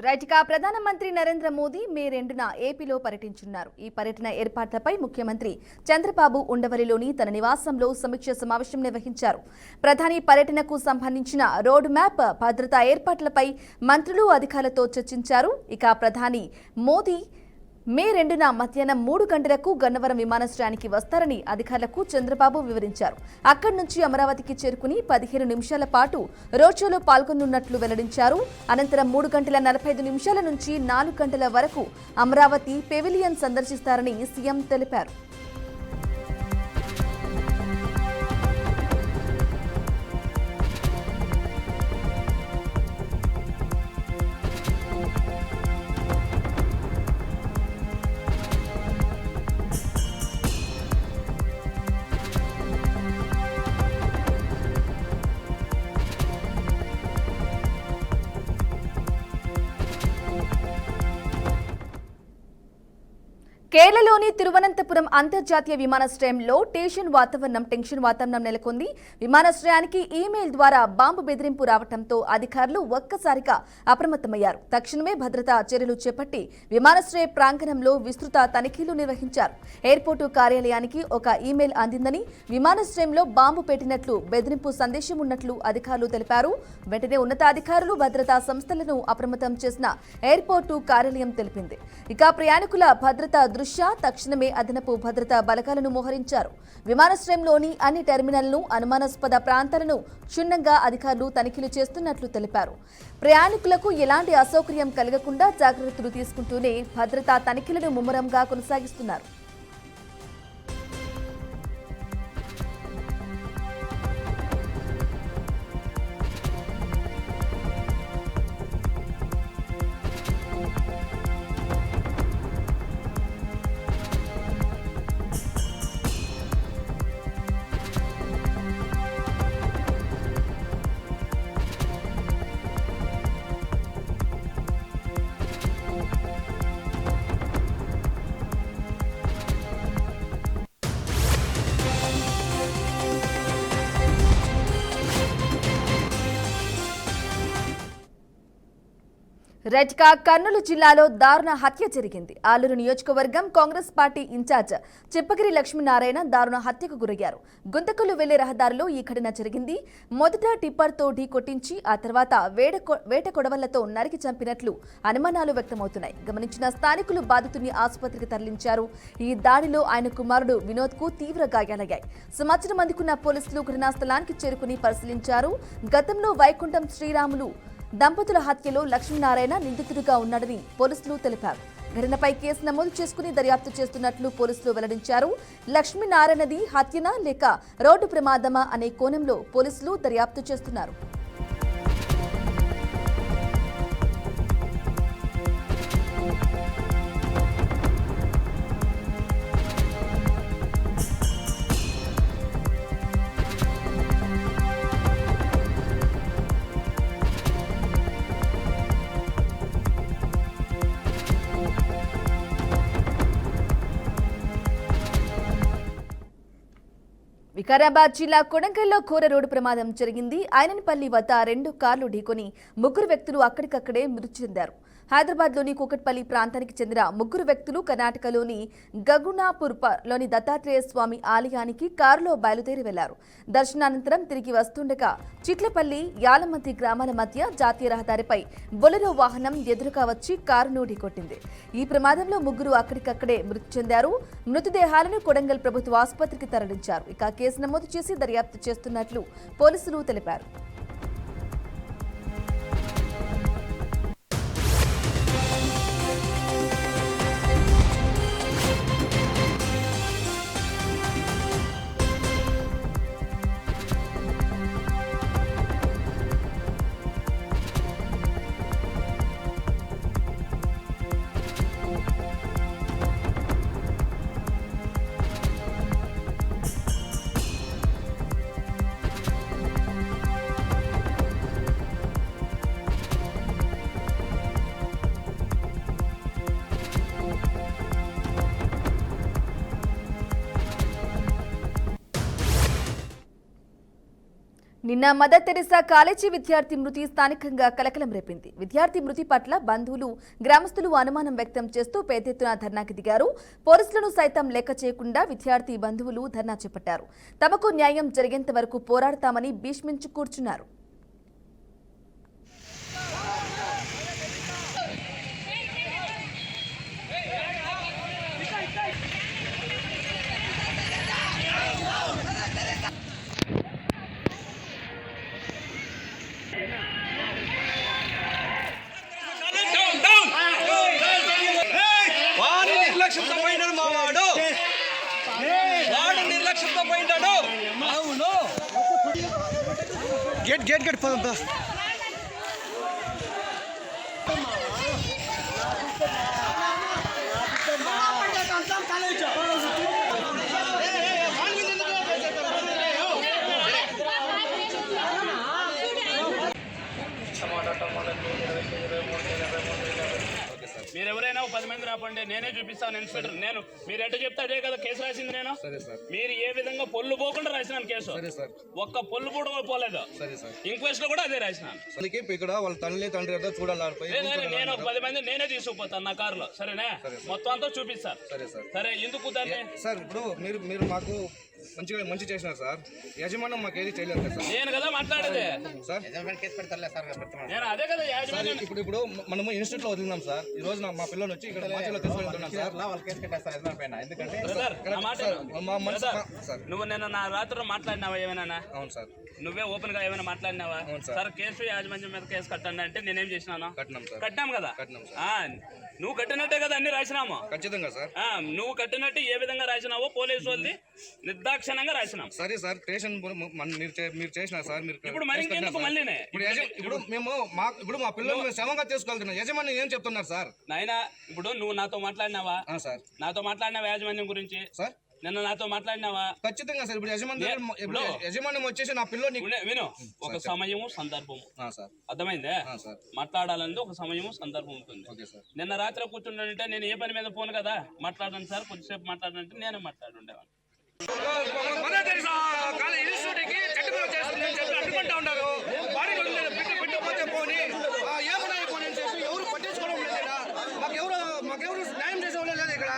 రైట్గా ప్రధానమంత్రి నరేంద్ర మోదీ మే 2న ఏపీలో పర్యటించనున్నారు. ఈ పర్యటన ఏర్పాట్లపై ముఖ్యమంత్రి చంద్రబాబు ఉండవల్లిలోని తన నివాసంలో సమీక్ష సమావేశం నిర్వహించారు. ప్రధాని పర్యటనకు సంబంధించిన రోడ్ మ్యాప్, భద్రతా ఏర్పాట్లపై మంత్రులు, అధికారులతో చర్చించారు. ఇక ప్రధాని మోదీ మే 2న మధ్యాహ్నం 3 గంటలకు గన్నవరం విమానాశ్రయానికి వస్తారని అధికారులకు చంద్రబాబు వివరించారు. అక్కడి నుంచి అమరావతికి చేరుకుని 15 నిమిషాల పాటు రోడ్ షోలో పాల్గొనున్నట్లు వెల్లడించారు. అనంతరం 3 గంటల 45 నిమిషాల నుంచి 4 గంటల వరకు అమరావతి పెవిలియన్ సందర్శిస్తారని సీఎం తెలిపారు. కేరళలోని తిరువనంతపురం అంతర్జాతీయ విమానాశ్రయంలో టెన్షన్ వాతావరణం నెలకొంది. విమానాశ్రయానికి ఈమెయిల్ ద్వారా బాంబు బెదిరింపు రావడంతో అధికారులు ఒక్కసారిగా అప్రమత్తమయ్యారు. తక్షణమే భద్రతా చర్యలు చేపట్టి విమానాశ్రయ ప్రాంగణంలో విస్తృత తనిఖీలు నిర్వహించారు. ఎయిర్పోర్టు కార్యాలయానికి ఒక ఈమెయిల్ అందిందని, విమానాశ్రయంలో బాంబు పెట్టినట్లు బెదిరింపు సందేశం ఉన్నట్లు అధికారులు తెలిపారు. వెంటనే ఉన్నతాధికారులు భద్రతా సంస్థలను అప్రమత్తం చేసిన ఎయిర్పోర్టు కార్యాలయం తెలిపింది. ఇక ప్రయాణికుల భద్రతా దృష్ట్యా తక్షణమే అదనపు భద్రతా బలగాలను మోహరించారు. విమానాశ్రయంలోని అన్ని టెర్మినల్ను, అనుమానాస్పద ప్రాంతాలను క్షుణ్ణంగా అధికారులు తనిఖీలు చేస్తున్నట్లు తెలిపారు. ప్రయాణికులకు ఎలాంటి అసౌకర్యం కలగకుండా జాగ్రత్తలు తీసుకుంటూనే భద్రతా తనిఖీలను ముమ్మరంగా కొనసాగిస్తున్నారు. రైట్గా కర్నూలు జిల్లాలో దారుణ హత్య జరిగింది. ఆలూరు నియోజకవర్గం కాంగ్రెస్ పార్టీ ఇన్ఛార్జ్ చిప్పగిరి లక్ష్మీనారాయణ దారుణ హత్యకు గురయ్యారు. గుంతకల్లు వెళ్లే రహదారిలో ఈ ఘటన జరిగింది. మొదట టిప్పర్తో ఢీ కొట్టించి ఆ తర్వాత వేట కొడవళ్లతో నరికి చంపినట్లు అనుమానాలు వ్యక్తమవుతున్నాయి. గమనించిన స్థానికులు బాధితుడిని ఆసుపత్రికి తరలించారు. ఈ దాడిలో ఆయన కుమారుడు వినోద్కు తీవ్ర గాయాలయ్యాయి. సమాచారం అందుకున్న పోలీసులు ఘటనా స్థలానికి చేరుకుని పరిశీలించారు. గతంలో వైకుంఠం శ్రీరాములు దంపతుల హత్యలో లక్ష్మీనారాయణ నిందితుడిగా ఉన్నాడని పోలీసులు తెలిపారు. ఘటనపై కేసు నమోదు చేసుకుని దర్యాప్తు చేస్తున్నట్లు పోలీసులు వెల్లడించారు. లక్ష్మీనారాయణది హత్యనా లేక రోడ్డు ప్రమాదమా అనే కోణంలో పోలీసులు దర్యాప్తు చేస్తున్నారు. వికారాబాద్ జిల్లా కొడంగల్లో ఘోర రోడ్డు ప్రమాదం జరిగింది. ఐనన్పల్లి వద్ద 2 కార్లు ఢీకొని 3 వ్యక్తులు అక్కడికక్కడే మృతి చెందారు. హైదరాబాద్లోని కూకట్పల్లి ప్రాంతానికి చెందిన 3 వ్యక్తులు కర్ణాటకలోని గగునాపూర్లోని దత్తాత్రేయ స్వామి ఆలయానికి కారులో బయలుదేరి వెళ్లారు. దర్శనానంతరం తిరిగి వస్తుండగా చిట్లపల్లి, యాలమతి గ్రామాల మధ్య జాతీయ రహదారిపై బొలెరో వాహనం ఎదురుగా వచ్చి కారును ఢీకొట్టింది. ఈ ప్రమాదంలో 3 అక్కడికక్కడే మృతి చెందారు. మృతదేహాలను కొడంగల్ ప్రభుత్వ ఆసుపత్రికి తరలించారు. ఇక కేసు నమోదు చేసి దర్యాప్తు చేస్తున్నట్లు పోలీసులు తెలిపారు. నిన్న మదర్ తెరెసా కాలేజీ విద్యార్థి మృతి స్థానికంగా కలకలం రేపింది. విద్యార్థి మృతి పట్ల బంధువులు, గ్రామస్తులు అనుమానం వ్యక్తం చేస్తూ పెద్ద ఎత్తున ధర్నాకి దిగారు. పోలీసులను సైతం లెక్క చేయకుండా విద్యార్థి బంధువులు ధర్నా చేపట్టారు. తమకు న్యాయం జరిగేంత వరకు పోరాడతామని భీష్మించి కూర్చున్నారు. నిర్లక్ష్యంతో పోయినాడు మా వాడు నిర్లక్ష్యంతో పోయినాడు. అవును గేట్ గేట్ గేట్ పోదా మీరు ఎవరైనా 10 మంది రాపండి, నేనే చూపిస్తాను ఇన్స్పెక్టర్. నేను మీరు ఎట్లా చెప్తే అదే కదా కేసు రాసింది. నేను మీరు ఏ విధంగా పొల్లు పోకుండా రాసినాను కేసు. ఒక్క పొల్లు కూడా పోలేదు. ఇంక్వెస్ట్ లో కూడా అదే రాసినాను. ఇక్కడ వాళ్ళ తండ్రి నేను 10 మంది నేనే తీసుకుపోతాను నా కారులో. సరేనా? మొత్తం అంతా చూపిస్తాను. సరే ఎందుకు దాన్ని సార్ ఇప్పుడు మీరు మాకు మంచి చేసినారు సార్. యజమానం మాకు ఏది చేయలేదు సార్. నేను కదా మాట్లాడేది సార్. నేను అదే కదా యాజమాన్యం. ఇప్పుడు మనము ఇన్స్టిట్యూట్ లో వదిలినాం సార్. ఈ రోజు మా పిల్లలు వచ్చి ఇక్కడ మాచలో తీసుకెళ్తున్నాం సార్. నువ్వు నిన్న నా రాత్రి మాట్లాడినావా ఏమైనా? అవును సార్. నువ్వే ఓపెన్ గా ఏమైనా మాట్లాడినావా? సార్ కేసు యాజమాన్యం మీద కేసు కట్టండి అంటే నేనేం చేసినాను? కట్టినాం కదా. నువ్వు కట్టినట్టే కదా అన్ని రాసినాము. ఖచ్చితంగా సార్. నువ్వు కట్టినట్టు ఏ విధంగా రాసినావో పోలీసు వాళ్ళది నిర్దాక్షణంగా రాసినాం. సరే సార్. స్టేషన్ మీరు చేసినారు సార్. మీరు ఇప్పుడు మరి ఇంకెందుకు మళ్ళీనే? ఇప్పుడు మా పిల్లలు శ్రమంగా తీసుకెళ్తున్నాం. యజమాని ఏం చెప్తున్నారు సార్? నాయనా ఇప్పుడు నువ్వు నాతో మాట్లాడినావా? సార్ నాతో మాట్లాడినావా యాజమాన్యం గురించి? సార్ నిన్న నాతో మాట్లాడినావా? ఖచ్చితంగా సార్. ఇప్పుడు యజమాని వచ్చేసి నా పిల్లని విను. ఒక సమయము సందర్భము అర్థమైందే. మాట్లాడాలంటే ఒక సమయము సందర్భం ఉంటుంది. నిన్న రాత్రి కూర్చుంటే నేను ఏ పని మీద పోను కదా మాట్లాడాను సార్. కొద్దిసేపు మాట్లాడాలంటే నేనే మాట్లాడుండేవాడిని. మాకెవరు న్యాయం చేసేవాళ్ళు లేదు ఇక్కడ.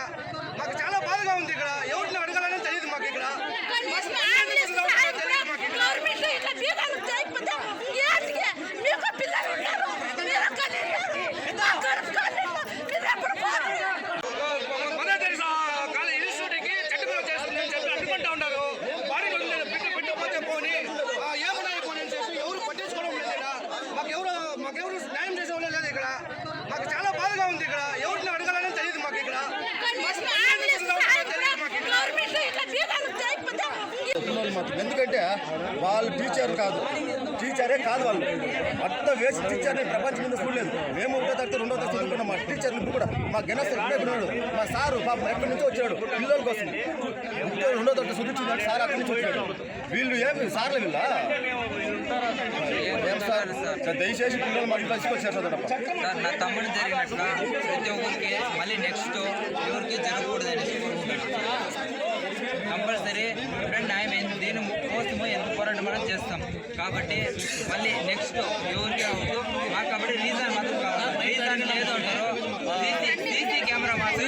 మాకు చాలా బాధగా ఉంది ఇక్కడ. ఎవరిని అడగాలని తెలియదు మాకు ఇక్కడ. మాకెవరు న్యాయం చేసేవాళ్ళు లేదు ఇక్కడ. మాకు చాలా బాధగా ఉంది ఇక్కడ. ఎవరిని అడగాలని తెలియదు మాకు ఇక్కడ. ఎందుకంటే వాళ్ళు టీచరే కాదు. వాళ్ళు అంత వేసి టీచర్ని ప్రపంచం ముందు చూడలేదు. మేము 1వ తరగతి 2వ తరగతి చదువుకున్నాం. మా టీచర్లు ఇప్పుడు కూడా మా గణేష్ ఉన్నాడు. మా సారు పాపం ఎక్కడి నుంచో వచ్చాడు పిల్లల కోసం. 2వ తరగతి చదివించిందంటే సార్ అక్కడి నుంచి వచ్చాడు. వీళ్ళు ఏమి సార్లు వీళ్ళ ఏం సార్ దయచేసి పిల్లలు మాకు తీసుకొచ్చారు సార్. నా తమ్ముడు జరిగినట్లా ప్రతి ఒక్కరికి మళ్ళీ నెక్స్ట్ ఎవరికి జరగకూడదు అనేసి కంపల్సరీ ఫ్రెండ్ న్యాయం దేని కోసమో ఎంత పోరాటం మనం చేస్తాం. కాబట్టి మళ్ళీ నెక్స్ట్ ఎవరికి అవ్వదు. మాకు కాబట్టి రీజన్ మాత్రం కావాలి. రీజన్ లేదు అంటారు. సీసీ కెమెరా మాత్రం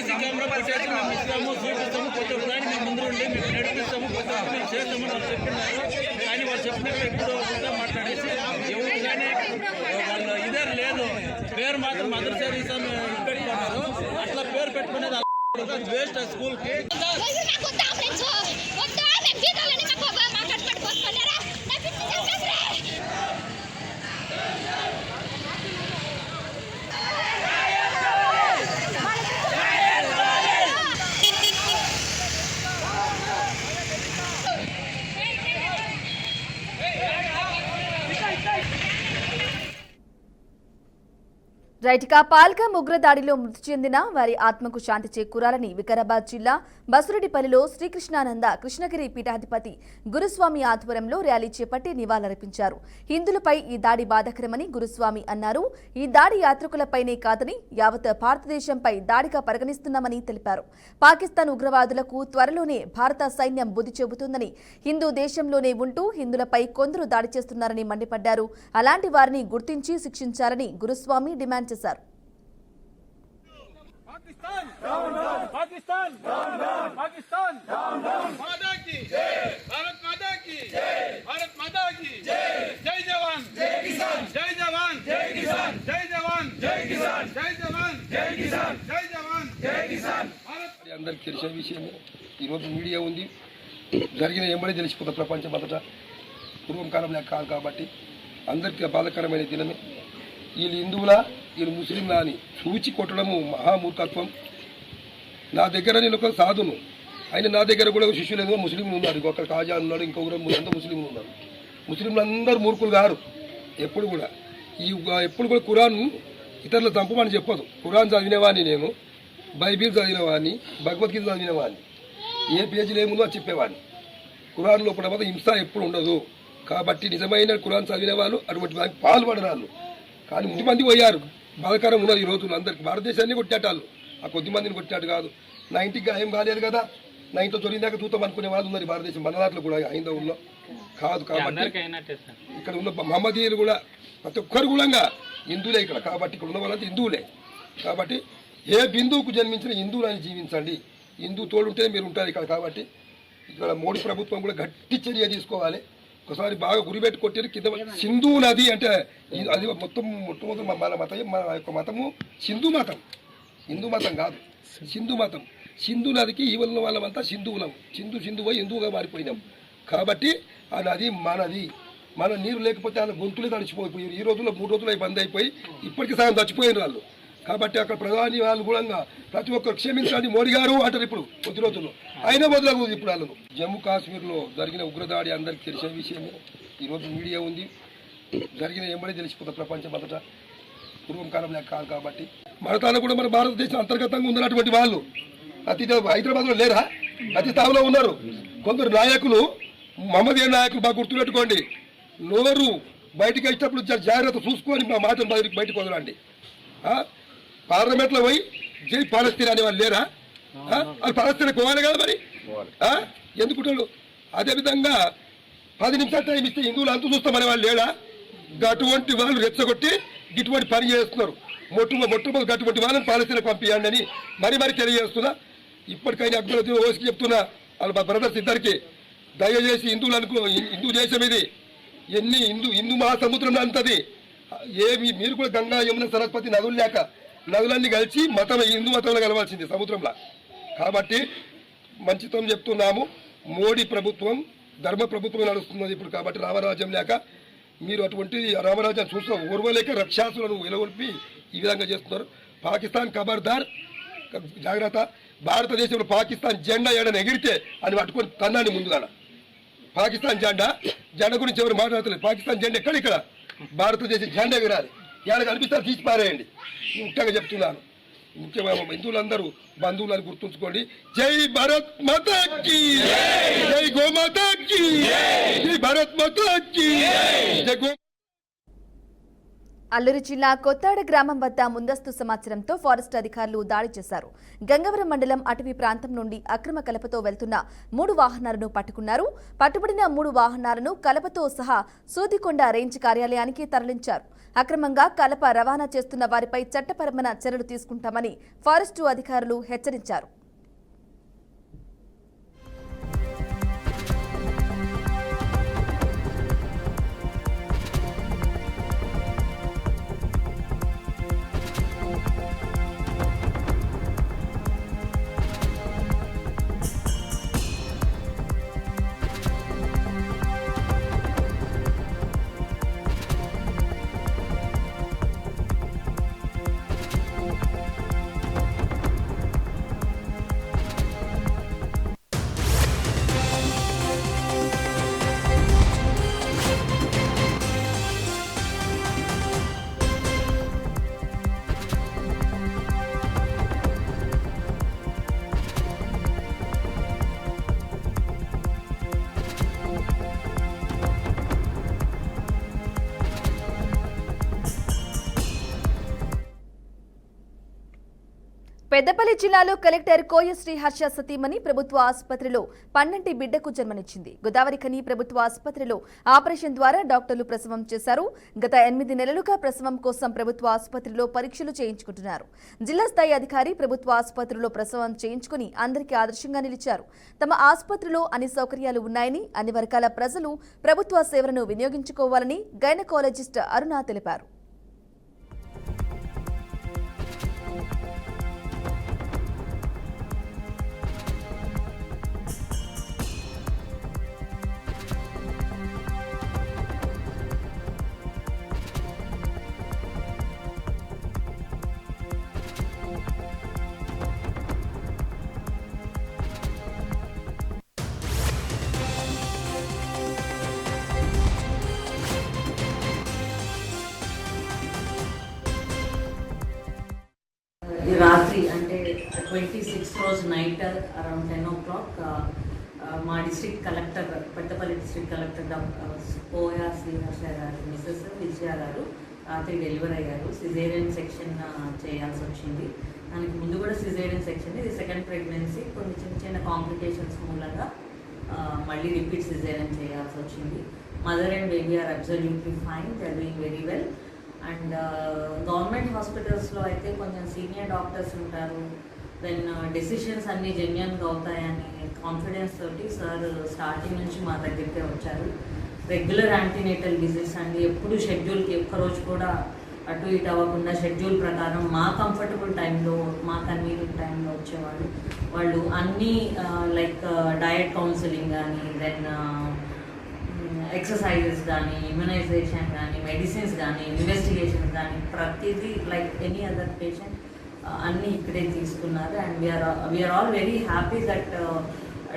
ఇస్తాము, చూపిస్తాము, కొంచెం దాన్ని మేము ముందు ఉండి మేము నడిపిస్తాము, మేము చేస్తామని వాళ్ళు చెప్పినారు. కానీ వాళ్ళు చెప్పినట్టు ఎప్పుడు మాట్లాడేసి ఎవరు కానీ వాళ్ళు ఇదే లేదు. పేరు మాత్రం మదర్ సర్వీస్ అని పెట్టుకున్నారు. అట్లా పేరు పెట్టుకునేది వేస్ట్ స్కూల్కి. రైట్గా పాల్గా ఉగ్రదాడిలో మృతి చెందిన వారి ఆత్మకు శాంతి చేకూరాలని వికారాబాద్ జిల్లా బసురెడ్డిపల్లిలో శ్రీకృష్ణానంద కృష్ణగిరి పీఠాధిపతి గురుస్వామి ఆధ్వర్యంలో ర్యాలీ చేపట్టి నివాళులర్పించారు. హిందువులపై ఈ దాడి బాధాకరమని గురుస్వామి అన్నారు. ఈ దాడి యాత్రికులపైనే కాదని యావత్ భారతదేశంపై దాడిగా పరిగణిస్తున్నామని తెలిపారు. పాకిస్తాన్ ఉగ్రవాదులకు త్వరలోనే భారత సైన్యం బుద్ధి చెబుతుందని, హిందూ దేశంలోనే ఉంటూ హిందువులపై కొందరు దాడి చేస్తున్నారని మండిపడ్డారు. అలాంటి వారిని గుర్తించి శిక్షించాలని గురుస్వామి డిమాండ్ చేశారు. पाकिस्तान पाकिस्तान माता की जय, भारत माता की जय, भारत माता की जय, जय जवान जय किसान, जय जवान जय किसान, जय जवान जय किसान, जय जवान जय किसान, जय जवान जय किसान. అందరికి తెలిసిన విషయమే. ఈరోజు మీడియా ఉంది, జరిగిన ఎంబడే తెలిసిపోతుంది ప్రపంచం అంతటా. పూర్వం కాలంలో కాదు కాబట్టి అందరికీ బాధాకరమైన దినమే. వీళ్ళు హిందువులా వీళ్ళు ముస్లింలా అని చూచి కొట్టడము మహామూర్ఖత్వం. నా దగ్గర నేను ఒక సాధును, ఆయన నా దగ్గర కూడా శిష్యులు ఏదో ముస్లింలు ఉన్నారు, ఇంకొక కాజా ఉన్నాడు, ఇంకొకరు అందరూ ముస్లింలు ఉన్నారు. ముస్లింలు అందరూ మూర్ఖులు గారు. ఎప్పుడు కూడా ఎప్పుడు కూడా ఖురాన్ ఇతరులు చంపమని చెప్పదు. ఖురాన్ చదివినవాడిని నేను, బైబిల్ చదివినవాడిని, భగవద్గీత చదివినవాడిని, ఏ పేజీలు ఏముందో అది చెప్పేవాడిని. ఖురాన్ లోపల మాత్రం హింస ఎప్పుడు ఉండదు. కాబట్టి నిజమైన ఖురాన్ చదివిన వాళ్ళు అటువంటి దానికి పాల్పడరాళ్ళు. కానీ ఇంతమంది పోయారు, బాధాకరం ఉన్నది ఈ రోజులు అందరికి. భారతదేశాన్ని కొట్టాటాళ్ళు, ఆ కొద్ది మందిని కొట్టాడు కాదు. నా ఇంటికి ఏం కాలేదు కదా, నా ఇంట్లో చొరిందాక చూద్దాం అనుకునే వాళ్ళు ఉన్నారు భారతదేశం మన దాంట్లో కూడా హైందవుల్లో కాదు. కాబట్టి ఇక్కడ ఉన్న మహమ్మదీయులు కూడా ప్రతి ఒక్కరు కూడా హిందువులే ఇక్కడ. కాబట్టి ఇక్కడ ఉన్న వాళ్ళంతా హిందువులే. కాబట్టి ఏ బిందువుకు జన్మించిన హిందువులని జీవించండి, హిందూ తోడుంటే మీరు ఉంటారు ఇక్కడ. కాబట్టి ఇక్కడ మోడీ ప్రభుత్వం కూడా గట్టి చర్య తీసుకోవాలి. ఒకసారి బాగా గురిపెట్టి కొట్టారు కింద. సింధు నది అంటే అది మొట్టమొదటి మన మతం, మన యొక్క మతము సింధు మతం, హిందూ మతం కాదు, సింధు మతం. సింధు నదికి ఈ వల్ల వాళ్ళమంతా సింధువులం, సింధువై హిందువుగా మారిపోయినాం. కాబట్టి ఆ నది మనది. మన నీరు లేకపోతే వాళ్ళ గొంతులే తడిచిపోయిపోయారు. ఈ రోజుల్లో 3 రోజులు బంద్ అయిపోయి ఇప్పటికీ సగం చచ్చిపోయిన వాళ్ళు. కాబట్టి అక్కడ ప్రధాని వాళ్ళు కూడా ప్రతి ఒక్కరు క్షమించండి మోడీ గారు అంటారు ఇప్పుడు కొద్ది రోజుల్లో. అయినా వదలకూడదు ఇప్పుడు వాళ్ళను. జమ్మూ కాశ్మీర్లో జరిగిన ఉగ్రదాడి అందరికీ తెలిసిన విషయమే. ఈరోజు మీడియా ఉంది, జరిగిన ఎంబడే తెలిసిపోతుంది ప్రపంచం అంతటా. పూర్వం కాలంలో కాదు కాబట్టి మన తాను కూడా మన భారతదేశం అంతర్గతంగా ఉన్నటువంటి వాళ్ళు అతి హైదరాబాద్లో లేరా, అతి స్థాయిలో ఉన్నారు. కొందరు నాయకులు, మహమ్మదీయ నాయకులు బాగా గుర్తుపెట్టుకోండి, నోరు బయటికి వచ్చేటప్పుడు జాగ్రత్త చూసుకొని మా మాటను బయటకు వదలండి. పార్లమెంట్లో పోయి జై పాలస్తీనా అనే వాళ్ళు లేరా? అది పాలస్తీనా పోవాలి కదా మరి, ఎందుకుంటారు? అదేవిధంగా 10 నిమిషాలు టైం ఇస్తే హిందువులు అంతు చూస్తామనే వాళ్ళు లేడా? అటువంటి వాళ్ళు రెచ్చగొట్టి ఇటువంటి పని చేస్తున్నారు. మొట్టమొదటి అటువంటి వాళ్ళని పాలస్తీనాకు పంపించండి అని మరి తెలియజేస్తున్నా. ఇప్పటికైనా అక్బరుద్దీన్ ఓవైసీకి చెప్తున్నా, వాళ్ళ బ్రదర్స్ ఇద్దరికి, దయచేసి హిందువులు హిందూ దేశం ఇది, హిందూ మహాసముద్రం అంతది. మీరు కూడా గంగా యమున సరస్వతి నదులు లేక నదులన్నీ కలిసి హిందూ మతంలో కలవాల్సింది సముద్రంలో. కాబట్టి మంచితనం చెప్తున్నాము. మోడీ ప్రభుత్వం ధర్మ ప్రభుత్వం నడుస్తున్నది ఇప్పుడు. కాబట్టి రామరాజ్యం లేక మీరు అటువంటి రామరాజ్యం చూస్తున్న ఓర్వలేక రక్షాసులను వెలగొల్పి ఈ విధంగా చేస్తున్నారు. పాకిస్తాన్ ఖబర్దార్, జాగ్రత్త. భారతదేశంలో పాకిస్తాన్ జెండా ఏడని ఎగిరితే అని పట్టుకొని తన్నాన్ని ముందుగా. పాకిస్తాన్ జెండా గురించి ఎవరు మాట్లాడలేదు. పాకిస్తాన్ జెండా ఎక్కడ భారతదేశం జెండా ఎగరాలి. ఏడ కనిపిస్తారు తీసి పారేయండి. ముఖ్యంగా చెప్తున్నాను. ముఖ్యంగా హిందువులందరూ బంధువులను గుర్తుంచుకోండి. జై భారత్ మాతా కీ, జై గోమాతా కీ, జై భారత్ మాతా కీ, జై గో. అల్లూరు జిల్లా కొత్తాడ గ్రామం వద్ద ముందస్తు సమాచారంతో ఫారెస్ట్ అధికారులు దాడి చేశారు. గంగవరం మండలం అటవీ ప్రాంతం నుండి అక్రమ కలపతో వెళ్తున్న 3 వాహనాలను పట్టుకున్నారు. పట్టుబడిన 3 వాహనాలను కలపతో సహా సూదికొండ రేంజ్ కార్యాలయానికి తరలించారు. అక్రమంగా కలప రవాణా చేస్తున్న వారిపై చట్టపరమైన చర్యలు తీసుకుంటామని ఫారెస్టు అధికారులు హెచ్చరించారు. పెద్దపల్లి జిల్లాలో కలెక్టర్ కోయశ్రీ హర్ష సతీమణి ప్రభుత్వ ఆసుపత్రిలో పన్నంటి బిడ్డకు జన్మనిచ్చింది. గోదావరిఖని ప్రభుత్వ ఆసుపత్రిలో ఆపరేషన్ ద్వారా డాక్టర్లు ప్రసవం చేశారు. గత 8 నెలలుగా ప్రసవం కోసం ప్రభుత్వ ఆసుపత్రిలో పరీక్షలు చేయించుకుంటున్నారు. జిల్లా స్థాయి అధికారి ప్రభుత్వ ఆసుపత్రిలో ప్రసవం చేయించుకుని అందరికీ ఆదర్శంగా నిలిచారు. తమ ఆసుపత్రిలో అన్ని సౌకర్యాలు ఉన్నాయని, అన్ని వర్గాల ప్రజలు ప్రభుత్వ సేవలను వినియోగించుకోవాలని గైనకాలజిస్ట్ అరుణ తెలిపారు. ఈ రాత్రి అంటే 26 రోజు నైట్ అరౌండ్ 10 o'clock మా district collector Peddapalli district collector పోయా శ్రీహర్ష గారు మిసెస్ విజయ గారు రాత్రి డెలివరీ అయ్యారు. సిజేరియన్ సెక్షన్ చేయాల్సి వచ్చింది. దానికి ముందు కూడా సిజేరియన్ సెక్షన్, ఇది సెకండ్ ప్రెగ్నెన్సీ. కొన్ని చిన్న చిన్న కాంప్లికేషన్స్ మూలంగా మళ్ళీ రిపీట్ సిజేరియన్ చేయాల్సి వచ్చింది. Mother and baby are absolutely fine, they are doing very well. And government హాస్పిటల్స్లో అయితే కొంచెం సీనియర్ డాక్టర్స్ ఉంటారు. దెన్ డెసిషన్స్ అన్నీ జెన్యున్గా అవుతాయని కాన్ఫిడెన్స్ తోటి సార్ స్టార్టింగ్ నుంచి మా దగ్గరికే వచ్చారు. రెగ్యులర్ యాంటీనేటల్ విజిట్స్ అండి, ఎప్పుడు షెడ్యూల్కి ఒక్కరోజు కూడా అటు ఇటు అవ్వకుండా షెడ్యూల్ ప్రకారం మా కంఫర్టబుల్ టైంలో, మా కన్వీనియంట్ టైంలో వచ్చేవాళ్ళు. వాళ్ళు అన్నీ లైక్ డయట్ కౌన్సిలింగ్ కానీ, దెన్ ఎక్సర్సైజెస్ కానీ, ఇమ్యునైజేషన్ కానీ, మెడిసిన్స్ కానీ, ఇన్వెస్టిగేషన్స్ కానీ, ప్రతిదీ లైక్ ఎనీ అదర్ పేషెంట్ అన్నీ ఇక్కడే తీసుకున్నారు. And we're all very happy that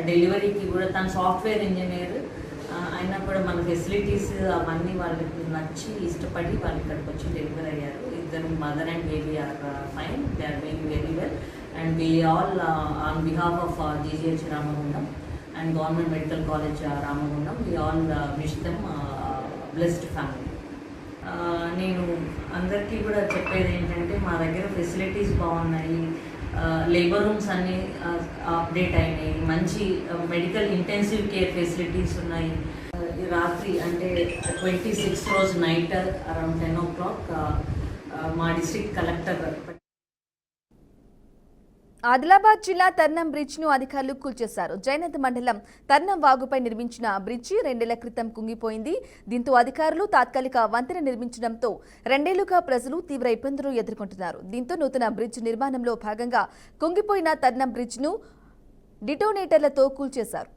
డెలివరీకి కూడా తను సాఫ్ట్వేర్ ఇంజనీర్ అయినా కూడా మన ఫెసిలిటీస్ అవన్నీ వాళ్ళకి నచ్చి ఇష్టపడి వాళ్ళు ఇక్కడికి వచ్చి డెలివరీ అయ్యారు. ఇద్దరు mother and baby are fine, they are doing very well. And we all on behalf of GGH Ramagundam and Government Medical College Ramagundam, we all wish them blessed family. నేను అందరికీ కూడా చెప్పేది ఏంటంటే మా దగ్గర ఫెసిలిటీస్ బాగున్నాయి, లేబర్ రూమ్స్ అన్నీ update అయినాయి, మంచి మెడికల్ ఇంటెన్సివ్ కేర్ ఫెసిలిటీస్ ఉన్నాయి. ఈ రాత్రి అంటే 26 రోజు నైట్ అరౌండ్ 10 o'clock మా డిస్ట్రిక్ట్ కలెక్టర్ ఆదిలాబాద్ జిల్లా తర్నం బ్రిడ్జ్ ను అధికారులు కూల్చేశారు. జైనత్ మండలం తర్నం వాగుపై నిర్మించిన బ్రిడ్జి 2 ఏళ్ల క్రితం కుంగిపోయింది. దీంతో అధికారులు తాత్కాలిక వంతెన నిర్మించడంతో 2 ఏళ్లుగా ప్రజలు తీవ్ర ఇబ్బందులు ఎదుర్కొంటున్నారు. దీంతో నూతన బ్రిడ్జ్ నిర్మాణంలో భాగంగా కుంగిపోయిన తర్నం బ్రిడ్జ్ ను డిటోనేటర్లతో కూల్చేశారు.